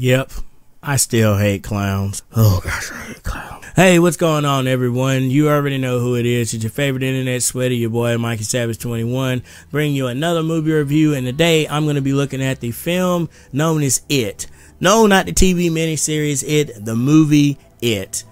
Yep, I still hate clowns. Oh gosh, I hate clowns. Hey, what's going on, everyone? You already know who it is. It's your favorite internet sweater, your boy Mikey Savage 21, bringing you another movie review. And today I'm going to be looking at the film known as It. No, not the TV miniseries It, the movie It.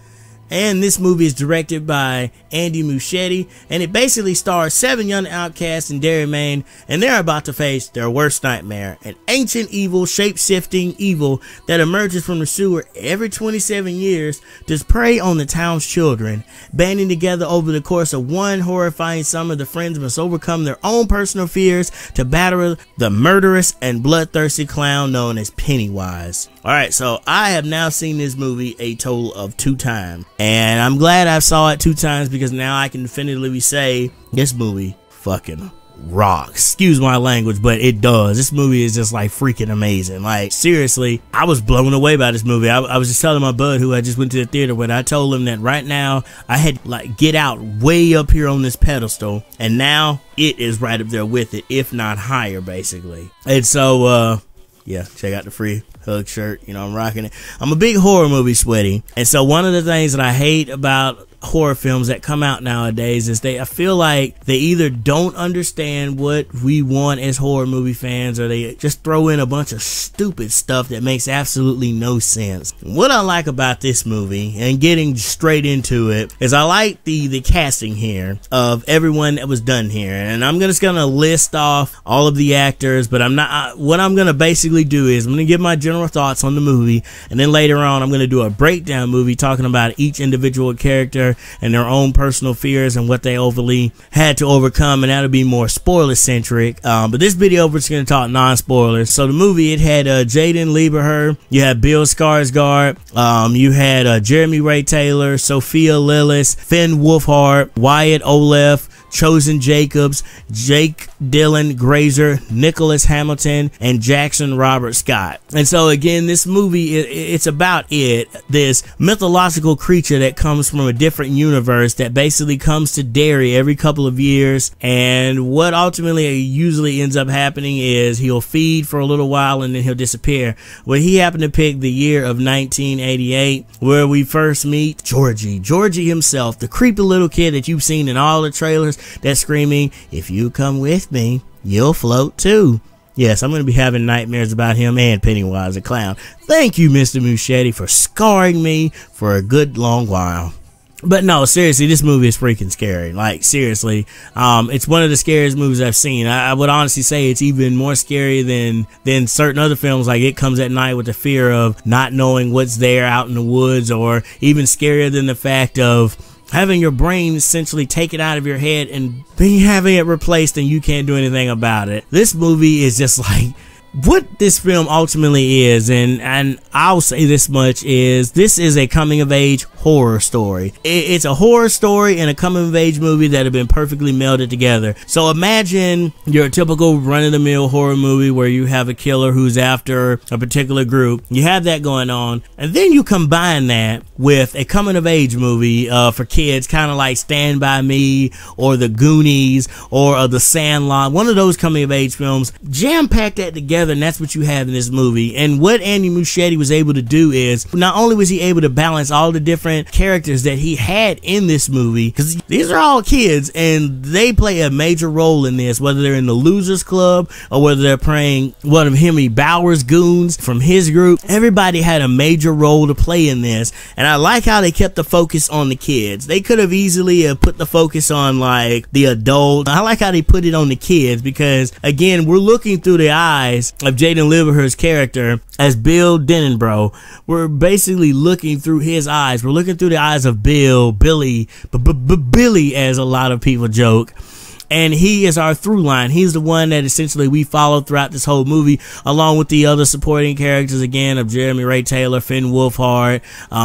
And this movie is directed by Muschietti, and it basically stars 7 young outcasts in Derry, Maine, and they're about to face their worst nightmare, an ancient evil, shape-shifting evil that emerges from the sewer every 27 years to prey on the town's children. Banding together over the course of one horrifying summer, the friends must overcome their own personal fears to battle the murderous and bloodthirsty clown known as Pennywise. Alright, so I have now seen this movie a total of 2 times. And I'm glad I saw it 2 times because now I can definitively say this movie fucking rocks. Excuse my language, but it does. This movie is just like freaking amazing. Like seriously, I was blown away by this movie. I was just telling my bud who I just went to the theater with, I told him that right now I had like Get Out way up here on this pedestal, and now it is right up there with it, if not higher, basically. And so yeah, check out the free hug shirt. You know, I'm rocking it. I'm a big horror movie sweaty. And so one of the things that I hate about horror films that come out nowadays is I feel like they either don't understand what we want as horror movie fans, or they just throw in a bunch of stupid stuff that makes absolutely no sense. What I like about this movie, and getting straight into it, is I like the casting here of everyone that was done here. And I'm just gonna list off all of the actors, but what I'm gonna basically do is I'm gonna give my general thoughts on the movie, and then later on I'm gonna do a breakdown movie talking about each individual character and their own personal fears and what they overly had to overcome, and that'll be more spoiler centric. But this video we're just gonna talk non-spoilers. So the movie, it had Jaeden, Lieberher, you had Bill Skarsgård, you had Jeremy Ray Taylor, Sophia, Lillis, Finn Wolfhard, Wyatt, Oleff, Chosen Jacobs, Jake Dylan, Grazer, Nicholas Hamilton, and Jackson Robert Scott. And so again, this movie, it's about this mythological creature that comes from a different universe that basically comes to Derry every couple of years. And what ultimately usually ends up happening is he'll feed for a little while and then he'll disappear. Well, he happened to pick the year of 1988, where we first meet Georgie himself, the creepy little kid that you've seen in all the trailers that's screaming, "If you come with me, you'll float too." Yes, I'm going to be having nightmares about him and Pennywise the clown. Thank you, Mr. Muschietti, for scarring me for a good long while. But no, seriously, this movie is freaking scary. Like, seriously, it's one of the scariest movies I've seen. I would honestly say it's even more scary than certain other films, like It Comes at Night, with the fear of not knowing what's there out in the woods, or even scarier than the fact of having your brain essentially taken out of your head and having it replaced and you can't do anything about it. This movie is just like what this film ultimately is, and I'll say this much, is this is a coming of age horror story. It's a horror story and a coming of age movie that have been perfectly melded together. So imagine your typical run-of-the-mill horror movie where you have a killer who's after a particular group. You have that going on, and then you combine that with a coming of age movie for kids, kind of like Stand By Me or The Goonies or The Sandlot, one of those coming of age films. Jam-pack that together, and that's what you have in this movie. And what Muschietti was able to do is, not only was he able to balance all the different characters that he had in this movie, because these are all kids and they play a major role in this, whether they're in the Losers Club or whether they're playing one of Henry Bauer's goons from his group. Everybody had a major role to play in this, and I like how they kept the focus on the kids. They could have easily put the focus on like the adult. I like how they put it on the kids, because again, we're looking through the eyes of Jaeden Lieberher's character as Bill Denenbro. We're basically looking through his eyes. We're looking through the eyes of Billy, as a lot of people joke. And he is our through line. He's the one that essentially we follow throughout this whole movie, along with the other supporting characters, again, of Jeremy Ray Taylor, Finn Wolfhard,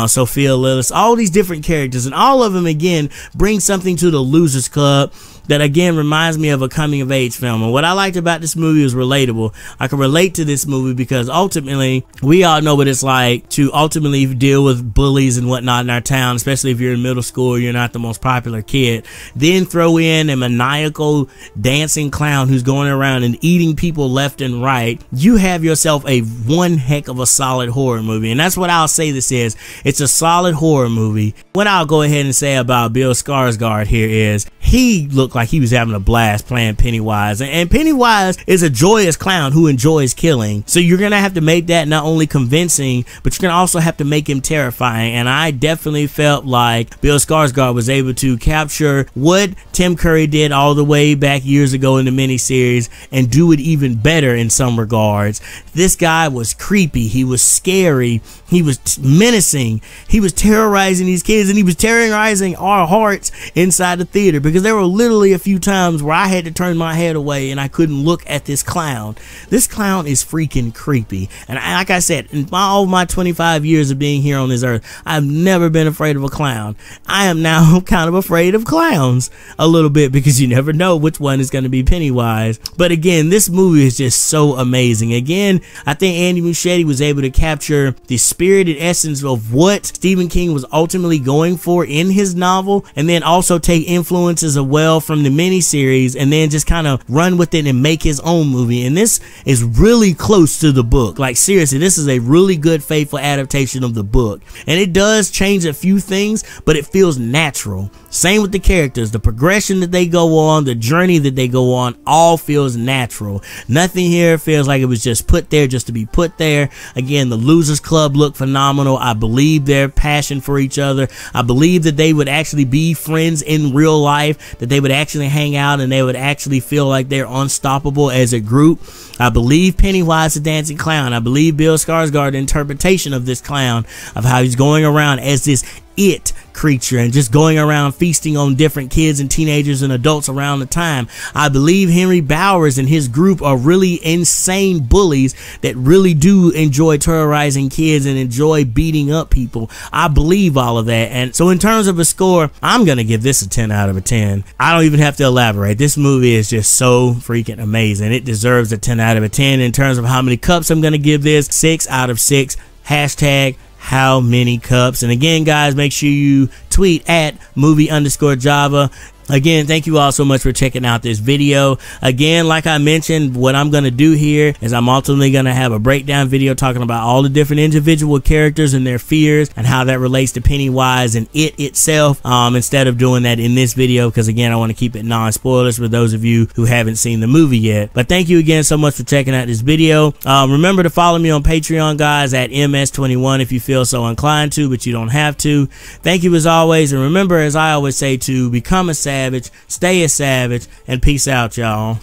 Sophia, Lillis, all these different characters. And all of them, again, bring something to the Losers Club that again reminds me of a coming of age film. And what I liked about this movie was relatable. I can relate to this movie because ultimately we all know what it's like to ultimately deal with bullies and whatnot in our town, especially if you're in middle school, you're not the most popular kid. Then throw in a maniacal dancing clown who's going around and eating people left and right. You have yourself a one heck of a solid horror movie. And that's what I'll say this is. It's a solid horror movie. What I'll go ahead and say about Bill Skarsgård here is he looked like he was having a blast playing Pennywise. And Pennywise is a joyous clown who enjoys killing. So you're going to have to make that not only convincing, but you're going to also have to make him terrifying. And I definitely felt like Bill Skarsgård was able to capture what Tim Curry did all the way back years ago in the miniseries and do it even better in some regards. This guy was creepy. He was scary. He was menacing. He was terrorizing these kids, and he was terrorizing our hearts inside the theater, because there were literally a few times where I had to turn my head away and I couldn't look at this clown. This clown is freaking creepy. And like I said, in all my 25 years of being here on this earth, I've never been afraid of a clown. I am now kind of afraid of clowns a little bit, because you never know which one is going to be Pennywise. But again, this movie is just so amazing. Again, I think Andy Muschietti was able to capture the spirited essence of what Stephen King was ultimately going for in his novel, and then also take influences as well from the miniseries, and then just kind of run with it and make his own movie. And this is really close to the book. Like seriously, this is a really good, faithful adaptation of the book. And it does change a few things, but it feels natural. Same with the characters. The progression that they go on, the journey that they go on, all feels natural. Nothing here feels like it was just put there just to be put there. Again, the Losers Club looked phenomenal. I believe their passion for each other. I believe that they would actually be friends in real life, that they would actually hang out and they would actually feel like they're unstoppable as a group. I believe Pennywise the dancing clown. I believe Bill Skarsgård's interpretation of this clown, of how he's going around as this it creature and just going around feasting on different kids and teenagers and adults around the time. I believe Henry Bowers and his group are really insane bullies that really do enjoy terrorizing kids and enjoy beating up people. I believe all of that. And so in terms of a score, I'm gonna give this a 10 out of a 10. I don't even have to elaborate. This movie is just so freaking amazing. It deserves a 10 out of a 10. In terms of how many cups I'm gonna give this, 6 out of 6. Hashtag how many cups. And again, guys, make sure you tweet at movie_Java. Again, thank you all so much for checking out this video. Again, like I mentioned, what I'm going to do here is I'm ultimately going to have a breakdown video talking about all the different individual characters and their fears and how that relates to Pennywise and it itself, instead of doing that in this video, because again, I want to keep it non-spoilers for those of you who haven't seen the movie yet. But thank you again so much for checking out this video. Remember to follow me on Patreon, guys, at MS21 if you feel so inclined to, but you don't have to. Thank you as always, and remember, as I always say, to become a savage, stay a savage, and peace out, y'all.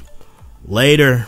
Later.